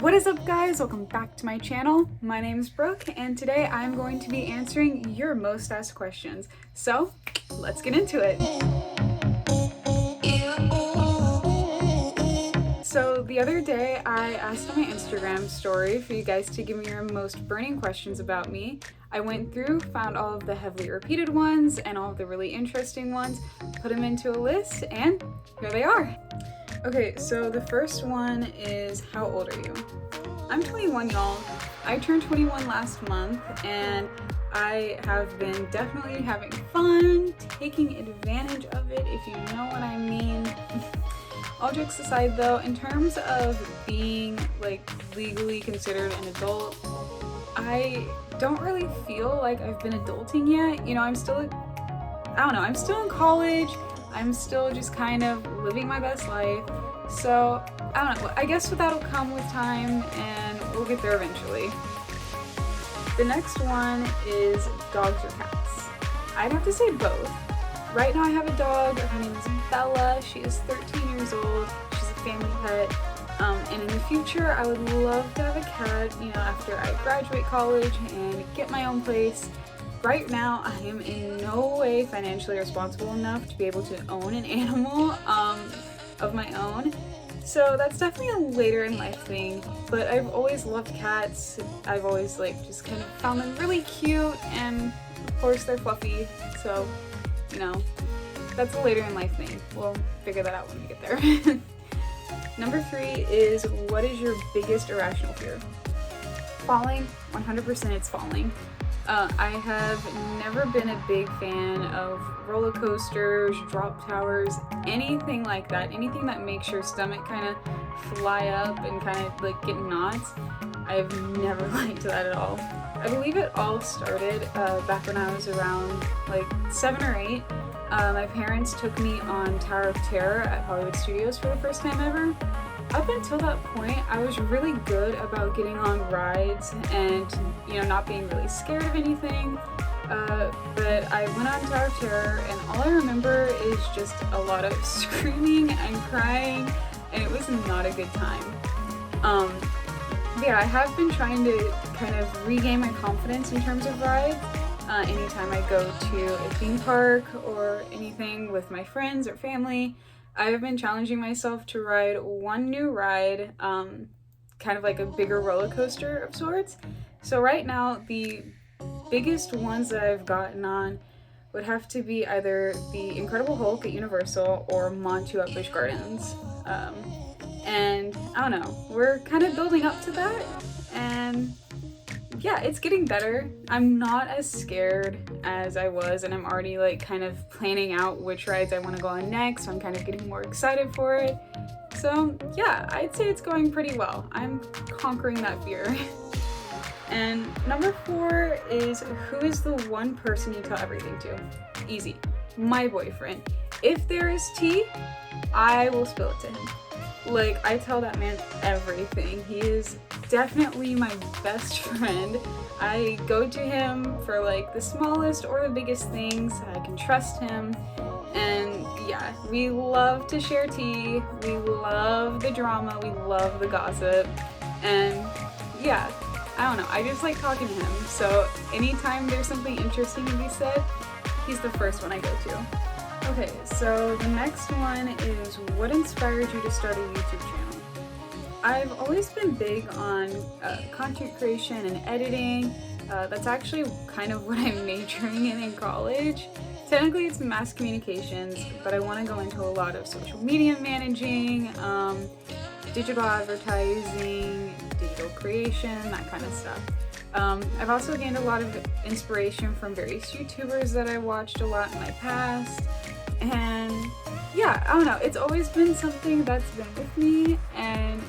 What is up, guys? Welcome back to my channel. My name is Brooke and today I'm going to be answering your most asked questions. So let's get into it. So the other day I asked on my Instagram story for you guys to give me your most burning questions about me. I went through, found all of the heavily repeated ones and all of the really interesting ones, put them into a list, and here they are. Okay, so the first one is, how old are you? I'm 21, y'all. I turned 21 last month and I have been definitely having fun, taking advantage of it, if you know what I mean. All jokes aside though, in terms of being like legally considered an adult, I don't really feel like I've been adulting yet. You know, I'm still in college. I'm still just kind of living my best life. So, I don't know, I guess that'll come with time and we'll get there eventually. The next one is dogs or cats. I'd have to say both. Right now I have a dog, her name is Bella, she is 13 years old, she's a family pet, and in the future I would love to have a cat, you know, after I graduate college and get my own place. Right now I am in no way financially responsible enough to be able to own an animal of my own, so that's definitely a later in life thing, but I've always loved cats. I've always just kind of found them really cute, and of course they're fluffy, so you know, that's a later in life thing. We'll figure that out when we get there. Number 3 is, what is your biggest irrational fear? Falling. 100% it's falling. I have never been a big fan of roller coasters, drop towers, anything like that. Anything that makes your stomach kind of fly up and kind of like get knots. I've never liked that at all. I believe it all started back when I was around like 7 or 8. My parents took me on Tower of Terror at Hollywood Studios for the first time ever. Up until that point, I was really good about getting on rides and, you know, not being really scared of anything. But I went on Tower of Terror and all I remember is just a lot of screaming and crying, and it was not a good time. Yeah, I have been trying to kind of regain my confidence in terms of rides. Anytime I go to a theme park or anything with my friends or family, I've been challenging myself to ride one new ride, kind of like a bigger roller coaster of sorts. So right now, the biggest ones that I've gotten on would have to be either the Incredible Hulk at Universal or Montu at Busch Gardens. And I don't know, we're kind of building up to that, and yeah, it's getting better. I'm not as scared as I was, and I'm already like kind of planning out which rides I want to go on next, so I'm kind of getting more excited for it. So yeah, I'd say it's going pretty well. I'm conquering that fear. And number 4 is, who is the one person you tell everything to? Easy. My boyfriend. If there is tea, I will spill it to him. Like, I tell that man everything. He is definitely my best friend. I go to him for like the smallest or the biggest things. I can trust him. And yeah, we love to share tea. We love the drama. We love the gossip. And yeah, I don't know. I just like talking to him. So anytime there's something interesting to be said, he's the first one I go to. Okay, so the next one is, what inspired you to start a YouTube channel? I've always been big on content creation and editing. That's actually kind of what I'm majoring in college. Technically it's mass communications, but I want to go into a lot of social media managing, digital advertising, digital creation, that kind of stuff. I've also gained a lot of inspiration from various YouTubers that I watched a lot in my past. And yeah, I don't know, it's always been something that's been with me and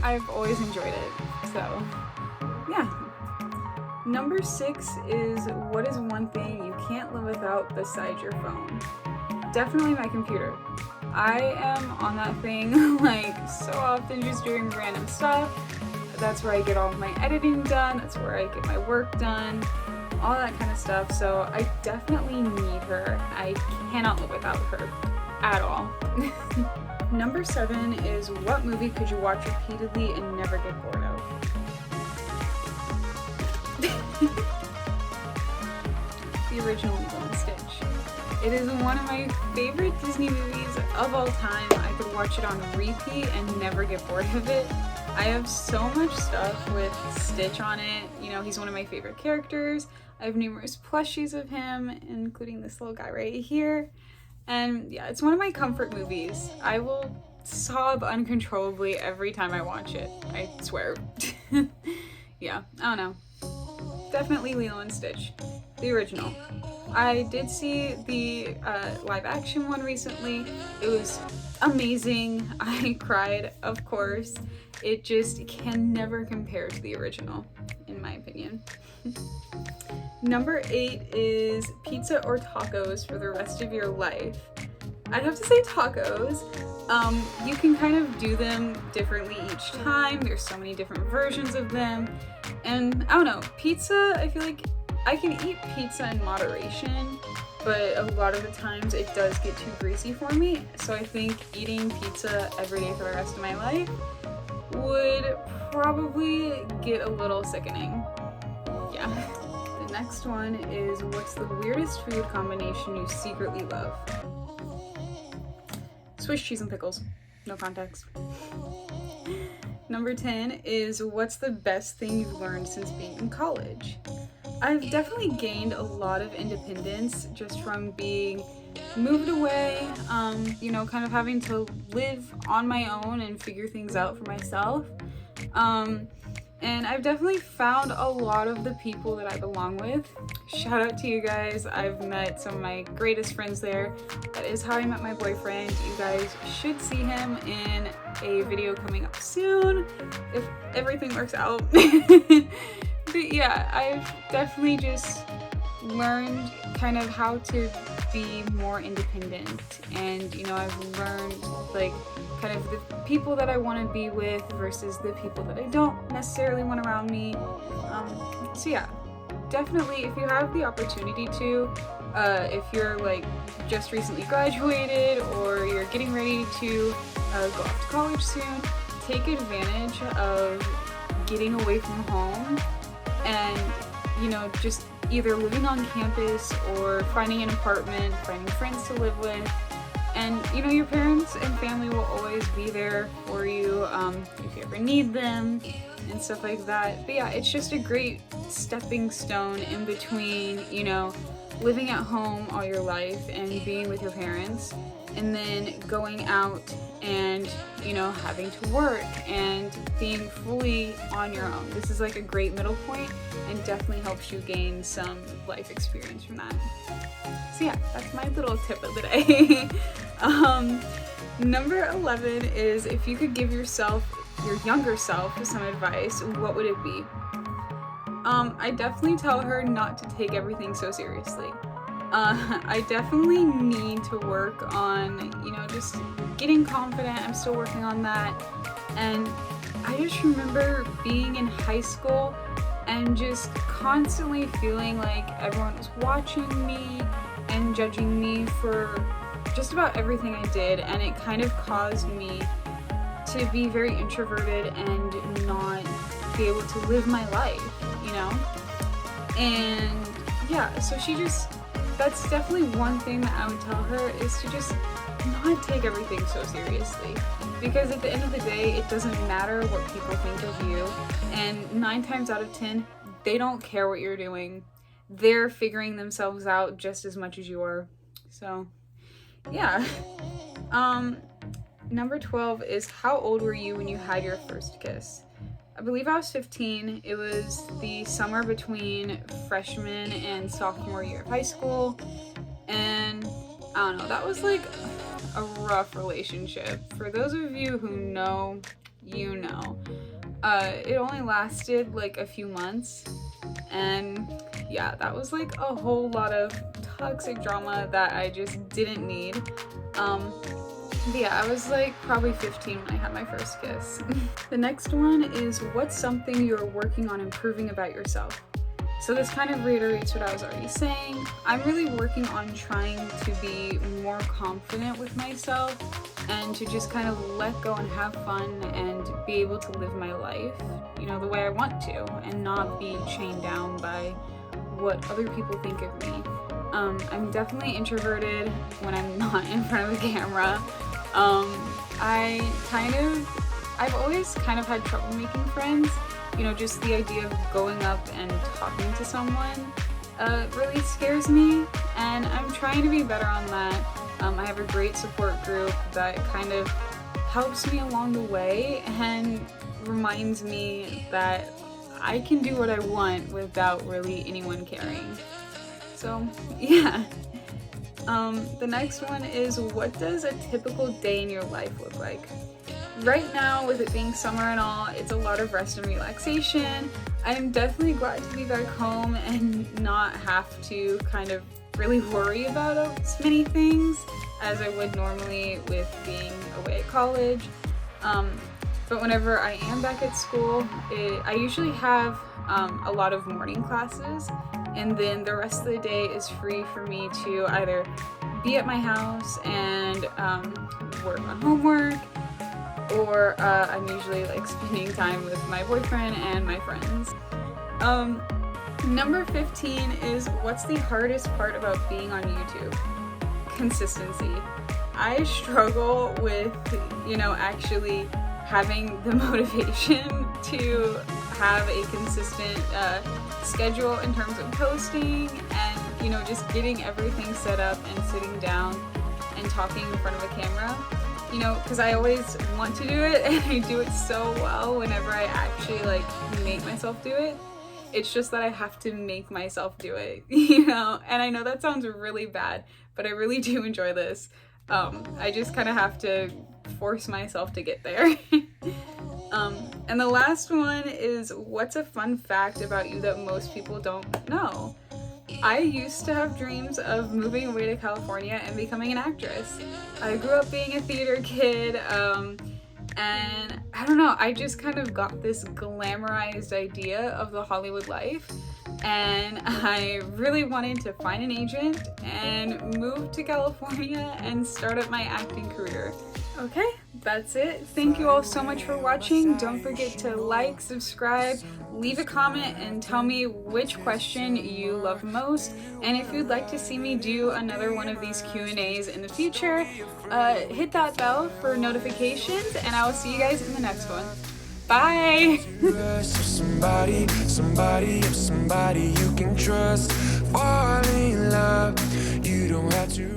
I've always enjoyed it. So yeah. Number 6 is, what is one thing you can't live without besides your phone? Definitely my computer. I am on that thing like so often, just doing random stuff. That's where I get all of my editing done, that's where I get my work done, all that kind of stuff. So I definitely need her. I cannot live without her at all. Number 7 is what movie could you watch repeatedly and never get bored of? The original Lilo and Stitch. It is one of my favorite Disney movies of all time. I could watch it on repeat and never get bored of it. I have so much stuff with Stitch on it. You know, he's one of my favorite characters. I have numerous plushies of him, including this little guy right here. And yeah, it's one of my comfort movies. I will sob uncontrollably every time I watch it. I swear. Yeah, I don't know. Definitely Lilo and Stitch, the original. I did see the live action one recently. It was amazing. I cried, of course. It just can never compare to the original, in my opinion. Number 8 is pizza or tacos for the rest of your life. I'd have to say tacos. You can kind of do them differently each time. There's so many different versions of them. And I don't know, pizza, I feel like I can eat pizza in moderation, but a lot of the times it does get too greasy for me. So I think eating pizza every day for the rest of my life would probably get a little sickening. Yeah. The next one is what's the weirdest food combination you secretly love? Swiss cheese and pickles. No context. Number 10 is what's the best thing you've learned since being in college? I've definitely gained a lot of independence just from being moved away, you know, kind of having to live on my own and figure things out for myself. And I've definitely found a lot of the people that I belong with. Shout out to you guys. I've met some of my greatest friends there. That is how I met my boyfriend. You guys should see him in a video coming up soon, if everything works out. But yeah, I've definitely just learned kind of how to be more independent, and you know, I've learned like kind of the people that I want to be with versus the people that I don't necessarily want around me. So yeah, definitely if you have the opportunity to, if you're like just recently graduated or you're getting ready to go off to college soon, take advantage of getting away from home and, you know, just either living on campus or finding an apartment, finding friends to live with. And, you know, your parents and family will always be there for you if you ever need them and stuff like that. But yeah, it's just a great stepping stone in between, you know, living at home all your life and being with your parents, and then going out and, you know, having to work and being fully on your own. This is like a great middle point and definitely helps you gain some life experience from that. So yeah, that's my little tip of the day. Number 11 is if you could give yourself, your younger self, some advice, what would it be? I definitely tell her not to take everything so seriously. I definitely need to work on, you know, just getting confident. I'm still working on that. And I just remember being in high school and just constantly feeling like everyone was watching me and judging me for just about everything I did, and it kind of caused me to be very introverted and not be able to live my life, you know? And yeah, so that's definitely one thing that I would tell her, is to just not take everything so seriously, because at the end of the day, it doesn't matter what people think of you, and 9 times out of 10, they don't care what you're doing. They're figuring themselves out just as much as you are. So yeah. Number 12 is how old were you when you had your first kiss? I believe I was 15. It was the summer between freshman and sophomore year of high school. And I don't know, that was like a rough relationship. For those of you who know, you know. It only lasted like a few months. And yeah, that was like a whole lot of toxic drama that I just didn't need. But yeah, I was like probably 15 when I had my first kiss. The next one is what's something you're working on improving about yourself? So this kind of reiterates what I was already saying. I'm really working on trying to be more confident with myself and to just kind of let go and have fun and be able to live my life, you know, the way I want to, and not be chained down by what other people think of me. I'm definitely introverted when I'm not in front of the camera. I've always kind of had trouble making friends. You know, just the idea of going up and talking to someone really scares me, and I'm trying to be better on that. I have a great support group that kind of helps me along the way and reminds me that I can do what I want without really anyone caring. So yeah. The next one is, what does a typical day in your life look like? Right now, with it being summer and all, it's a lot of rest and relaxation. I'm definitely glad to be back home and not have to kind of really worry about as many things as I would normally with being away at college. But whenever I am back at school, I usually have a lot of morning classes, and then the rest of the day is free for me to either be at my house and work on homework, or I'm usually like spending time with my boyfriend and my friends. Number 15 is, what's the hardest part about being on YouTube? Consistency. I struggle with, you know, actually having the motivation to have a consistent schedule in terms of posting and, you know, just getting everything set up and sitting down and talking in front of a camera. You know, because I always want to do it and I do it so well whenever I actually like make myself do it. It's just that I have to make myself do it, you know, and I know that sounds really bad, but I really do enjoy this. I just kind of have to force myself to get there. And the last one is, what's a fun fact about you that most people don't know? I used to have dreams of moving away to California and becoming an actress. I grew up being a theater kid, and I don't know, I just kind of got this glamorized idea of the Hollywood life, and I really wanted to find an agent and move to California and start up my acting career. Okay, that's it. Thank you all so much for watching. Don't forget to like, subscribe, leave a comment, and tell me which question you love most. And if you'd like to see me do another one of these Q&As in the future, hit that bell for notifications, and I will see you guys in the next one. Bye! Somebody you can trust, fall in love. You don't have to